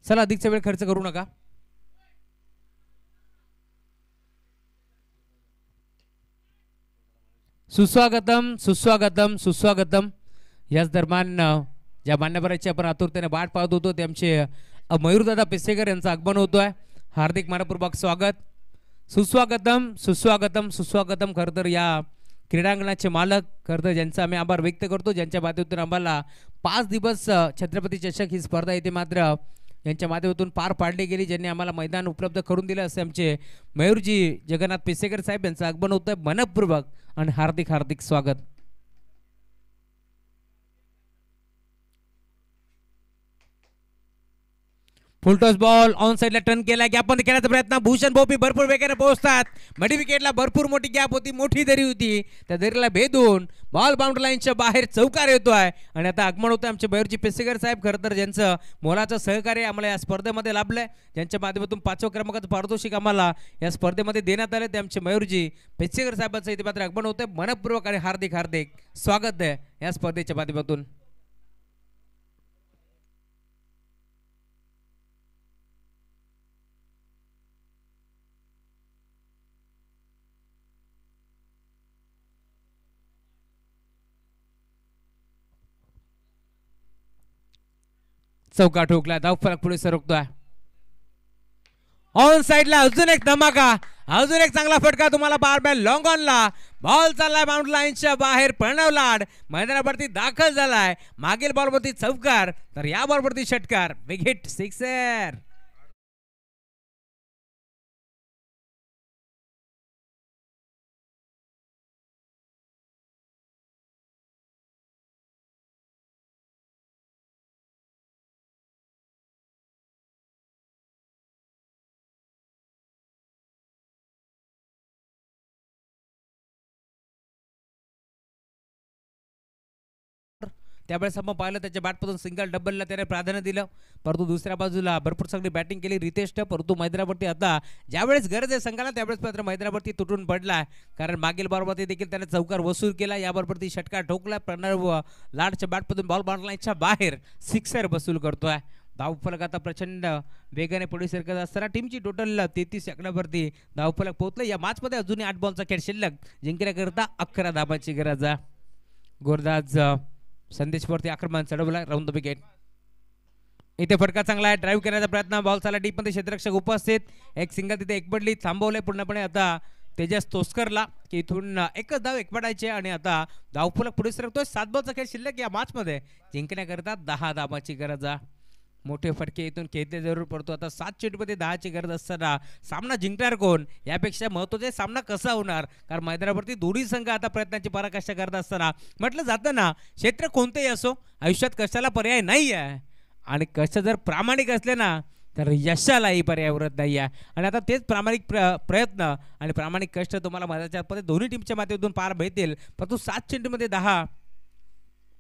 चला अधिकचा वेळ खर्च करू नका. सुस्वागतम सुस्वागतम सुस्वागतम. याच दरम्यान ज्या मान्यवरांची आपण आतुरतेने वाट पाहत होतो ते आमचे मयूरदादा पेसेकर यांचं आगमन होतोय. हार्दिक मनपूर्वक स्वागत. सुस्वागतम सुस्वागतम सुस्वागतम. खरं तर या क्रीडांगणाचे मालक खरं तर ज्यांचा आम्ही आभार व्यक्त करतो, ज्यांच्या माध्यमातून आम्हाला 5 दिवस छत्रपती चषक ही स्पर्धा इथे मात्र यांच्या माध्यमातून पार पाडली गेली, ज्यांनी आम्हाला मैदान उपलब्ध करून दिलं. असे आमचे मयूरजी जगन्नाथ पेसेकर साहेब यांचं आगमन होतंय. मनपूर्वक आणि हार्दिक हार्दिक स्वागत. फुलटॉस बॉल ऑन साइडला टर्न केला, गॅपमध्ये खेळण्याचा प्रयत्न. भूषण भोपी भरपूर वेगाने पोहोचतात. मडी विकेटला भरपूर मोठी गॅप होती, मोठी दरी होती. त्या दरीला भेदून बॉल बाउंड्री लाईनच्या बाहेर चौकार येतोय आणि आता आगमन होतं आमचे मयूरजी पेसेकर साहेब. खरं तर ज्यांचं मोलाचं सहकार्य आम्हाला या स्पर्धेमध्ये लाभलंय, ज्यांच्या माध्यमातून 5व्या क्रमांकाचं पारितोषिक आम्हाला या स्पर्धेमध्ये देण्यात आले, ते आमचे मयूरजी पेसेकर साहेबांचं इथे मात्र आगमन होतंय. मनपूर्वक आणि हार्दिक हार्दिक स्वागत आहे या स्पर्धेच्या माध्यमातून. चौका ठोकला, धाव फलक पुढे सरकतोय. ऑन साइडला अजून एक धमाका, अजून एक चांगला फटका तुम्हाला बारबॅल लॉंग ऑनला. बॉल चाललाय बाउंड्री लाईनच्या बाहेर. प्रणव लाड मैदानावरती दाखल झालाय. मागील बॉलवरती चौकार, तर या बॉलवरती षटकार. Big hit, sixer. त्यावेळेस आपण पाहिलं त्याच्या बॅटमधून सिंगल डबलला त्याने प्राधान्य दिलं, परंतु दुसऱ्या बाजूला भरपूर चांगली बॅटिंग केली रितेशनं. परंतु मैदानावरती आता ज्यावेळेस गरज आहे संघाला त्यावेळेस मात्र मैदानावरती तुटून पडला, कारण मागील बॉलवरती देखील त्याने चौकार वसूल केला. याबरोबर षटकार ठोकला. प्रणव लाडच्या बॅटमधून बॉल बाउंड्री लाईनच्या बाहेर सिक्सर वसूल करतोय. धावफलक आता प्रचंड वेगाने पुढे सरकत असताना टीमची टोटल 33 आकड्यावरती धावफलक पोहोचलं. या मॅचमध्ये अजूनही 8 बॉलचा खेळ शिल्लक. जिंकण्याकरता 11 धाबाची गरज आहे. गोरदाज संदेशवरती आक्रमण चढवला, राऊंड द विकेट. इथे फटका चांगला आहे, ड्राईव्ह करण्याचा प्रयत्न. बॉल चालला डीपमध्ये, क्षेत्ररक्षक उपस्थित. एक सिंगल तिथे एकबडली थांबवलंय पूर्णपणे. आता तेजस तोस्करला की इथून एकच धाव एकबडायचे आणि आता धावफलक पुढे सरकतोय. 7 बॉलचा खेळ शिल्लक. या मॅच मध्ये जिंकण्याकरता 10 धाबाची गरज आहे. मोठे फटके इथून खेळते जरूर पडतो. आता 7 चेंडूमध्ये 10ची गरज असताना सामना जिंकणार कोण, यापेक्षा महत्त्वाचे सामना कसा होणार, कारण मैदानावरती दोन्ही संघ आता प्रयत्नांची पराकाष्ठा करत असताना म्हटलं जातं ना, क्षेत्र कोणतेही असो आयुष्यात कशाला पर्याय नाही आहे, आणि कष्ट जर प्रामाणिक असले ना तर यशालाही पर्याय उरत नाही आहे. आणि आता तेच प्रामाणिक प्रयत्न आणि प्रामाणिक कष्ट तुम्हाला मैदानाच्या दोन्ही टीमच्या माध्यमातून पार मिळतील. परंतु 7 चेंडूमध्ये 10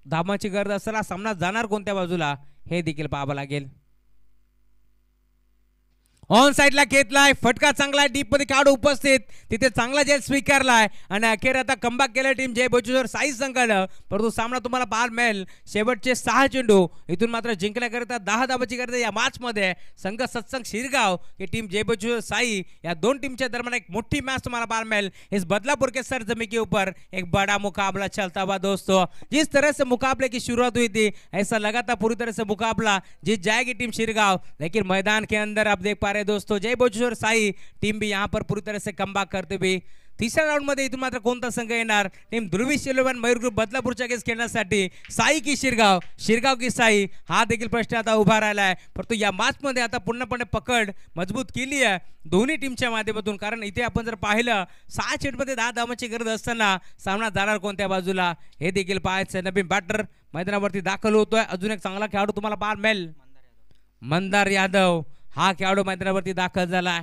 धावांची गरज असताना सामना जाणार कोणत्या बाजूला हे देखील पाहावं लागेल. ऑन साइडला घेतलाय, फटका चांगला आहे, डीप मध्ये खेळाडू उपस्थित, तिथे चांगला झेल स्वीकारलाय आणि अखेर आता कमबॅक केलं टीम जय बचूर साई संघानं. परंतु सामना तुम्हाला पाहायला मिळेल. शेवटचे 6 चेंडू इथून मात्र जिंकण्याकरिता 10 धाबाची गरज या मॅच मध्ये. संघ सत्संग शिरगाव की टीम जय बचूर साई या दोन टीमच्या दरम्यान एक मोठी मैच तुम्हाला पाहायला मिळेल. इस बदलापुर के सरजमी के ऊपर एक बड़ा मुकाबला चलता हुआ दोस्तों. जिस तरह से मुकाबले की शुरुआत हुई थी ऐसा लगा था पूरी तरह से मुकाबला जीत जाएगी टीम शिरगाव, लेकिन मैदान के अंदर आप देख पा रहे दोस्तों जय बचूर साई टीम भी यहाँ पर पूरी तरह से कमबैक करते हुए तिसऱ्या राउंड मध्ये इथून मात्र कोणता संघ येणार. टीम ध्रुवी शिलोवन मयूर ग्रुप बदलापूरच्या अगेन्स्ट खेळण्यासाठी साई की शिरगाव, शिरगाव की साई, हा देखील प्रश्न आता उभा राहिला आहे. परंतु या मॅच मध्ये आता पूर्णपणे पकड मजबूत केली आहे दोन्ही टीमच्या माध्यमातून, कारण इथे आपण जर पाहिलं 6 चेंडूमध्ये 10 धावांची गरज असताना सामना जाणार कोणत्या बाजूला हे देखील पाहायचं. नवीन बॅटर मैदानावरती दाखल होतोय. अजून एक चांगला खेळाडू तुम्हाला पाहायला मिळेल. मंदार यादव हा खेळाडू मैदानावरती दाखल झाला.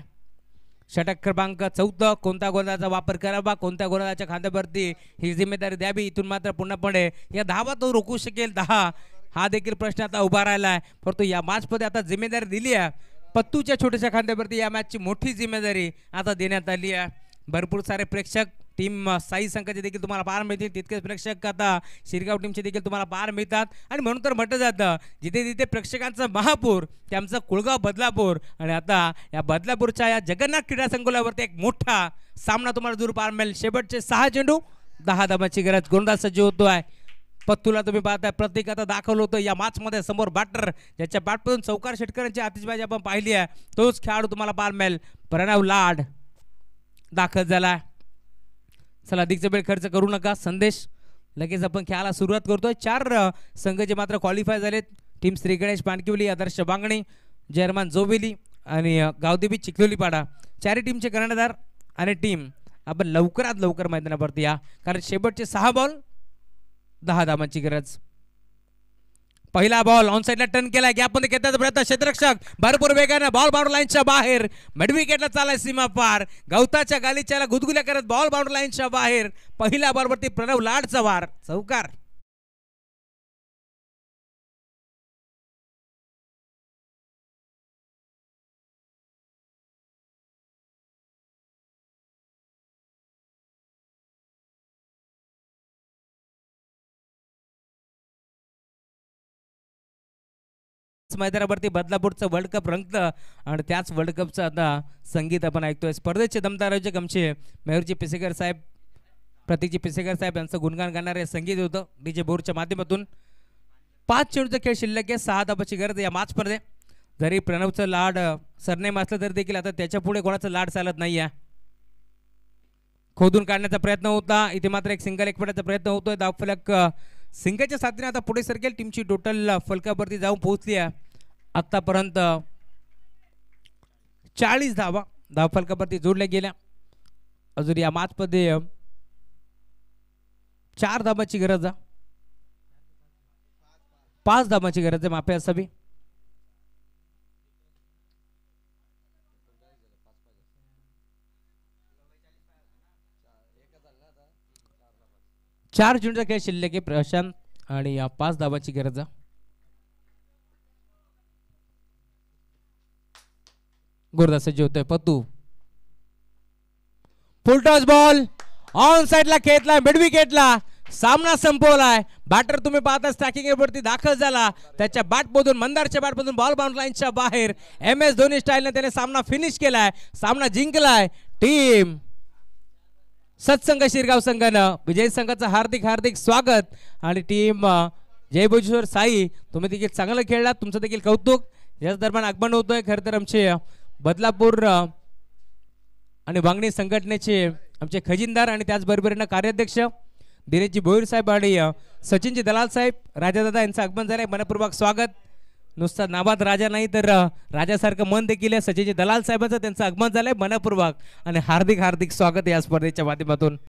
षटक क्रमांक 14. कोणत्या गोलंदाजाचा वापर करावा, कोणत्या गोलंदाजाच्या खांद्यावरती ही जिम्मेदारी द्यावी, इथून मात्र पूर्णपणे या धावा तो रोखू शकेल 10, हा देखील प्रश्न आता उभा राहिला आहे. परंतु या मॅच मध्ये आता जिम्मेदारी दिली आहे पत्तूच्या छोट्याशा खांद्यावरती. या मॅचची मोठी जिम्मेदारी आता देण्यात आली आहे. भरपूर सारे प्रेक्षक टीम साई संघाचे देखील तुम्हाला पाहायला मिळतील, तितकेच प्रेक्षक आता शिरगाव टीमचे देखील तुम्हाला पाहायला मिळतात. आणि म्हणून तर म्हटलं जातं जिथे तिथे प्रेक्षकांचा महापूर त्यांचा कुळगाव बदलापूर. आणि आता या बदलापूरच्या या जगन्नाथ क्रीडा संकुलावरती एक मोठा सामना तुम्हाला जरूर पाहायला मिळेल. शेवटचे 6 चेंडू 10 धावांची गरज. गोलंदाज सज्ज होतोय. पत्तूला तुम्ही पाहताय प्रत्येक आता दाखवलं होतं या मॅच मध्ये समोर बॅटर ज्याच्या बॅटमधून चौकार षटकारांची आतिषबाजी आपण पाहिली आहे तोच खेळाडू तुम्हाला पाहायला मिळेल प्रणव लाड दाखल झाला. चला अधिकचा वेळ खर्च करू नका संदेश लगेच आपण खेळायला सुरुवात करतोय. 4 संघ जे मात्र क्वालिफाय झालेत टीम श्री गणेश पानकिवली आदर्श बांगणी जयरमान जोबिली आणि गावदेवी चिखलोलीपाडा चारही टीमचे कर्णधार आणि टीम आपण लवकरात लवकर मैदानावरती या कारण शेवटचे 6 बॉल 10 धावांची गरज. पहिला बॉल ऑन साइडला टर्न केला गॅपमध्ये घेण्याचा प्रयत्न क्षेत्ररक्षक भरपूर वेगाने बॉल बाउंड्री लाईनच्या बाहेर मिड विकेटला चालाय सीमा पार गवताच्या गालीच्याला गुदगुल्या करत बॉल बाउंड्री लाईनच्या बाहेर. पहिल्या बॉलवरती प्रणव लाडचा वार चौकार. मैदानावरती बदलापूरचं वर्ल्ड कप रंगतं आणि त्याच वर्ल्ड कपचं आता संगीत आपण ऐकतोय. स्पर्धेचे दमदार आयोजक आमचे मेहरजी पिसेकर साहेब प्रतीकजी पिसेकर साहेब यांचं गुणगान गाणारे संगीत होतं डीजे बोरच्या माध्यमातून. 5 चेंडूचा खेळ शिल्लक आहे 6 धावांची गरज या मॅच मध्ये. जरी प्रणवचं लाड सरनेम असलं तरी देखील आता त्याच्या पुढे कोणाचं लाड चालत नाही आहे. खोदून काढण्याचा प्रयत्न होता इथे मात्र एक सिंगल एक पडायचा प्रयत्न होतोय. धावफलक सिंगाच्या साथीने आता पुढे सरकेल. टीमची टोटल फलकावरती जाऊन पोहोचली आहे आतापर्यंत 40 धावा धावफलकावरती जोडल्या गेल्या. अजून या मॅच मध्ये 4 धावांची गरज आहे 5 धावांची गरज आहे माफी असावी. चार चेंडूचा खेळ शिल्लक आहे प्रशांत आणि 5 धावांची गरज आहे. गुरदा सज्ज होतोय पत्तू फुल टॉस बॉल ऑन साइडला खेळला मिड विकेटला सामना संपवलाय. बॅटर तुम्ही पाहता स्ट्रायकिंग वरती दाखल झाला त्याच्या बॅटमधून मंदारच्या बॅटमधून बॉल बाउंड्री लाईनच्या बाहेर. MS धोनी स्टाईलने त्याने सामना फिनिश केलाय सामना जिंकलाय. टीम सत्संग शिरगाव संघानं विजय संघाचं हार्दिक हार्दिक स्वागत आणि टीम जय भोजेश्वर साई तुम्ही देखील चांगलं खेळलात तुमचं देखील कौतुक. याच दरम्यान आगमन होतोय खरं तर आमचे बदलापूर आणि वांगणी संघटनेचे आमचे खजिनदार आणि त्याचबरोबरीनं कार्याध्यक्ष दिनेशजी भोईर साहेब आणि सचिनजी दलाल साहेब राजादादा यांचं आगमन झालंय मनपूर्वक स्वागत. नुसता नावात राजा नाही तर राजासारखं मन देखील आहे. सचिनजी दलाल साहेबांचं त्यांचं आगमन झालंय मनपूर्वक आणि हार्दिक हार्दिक स्वागत या स्पर्धेच्या माध्यमातून.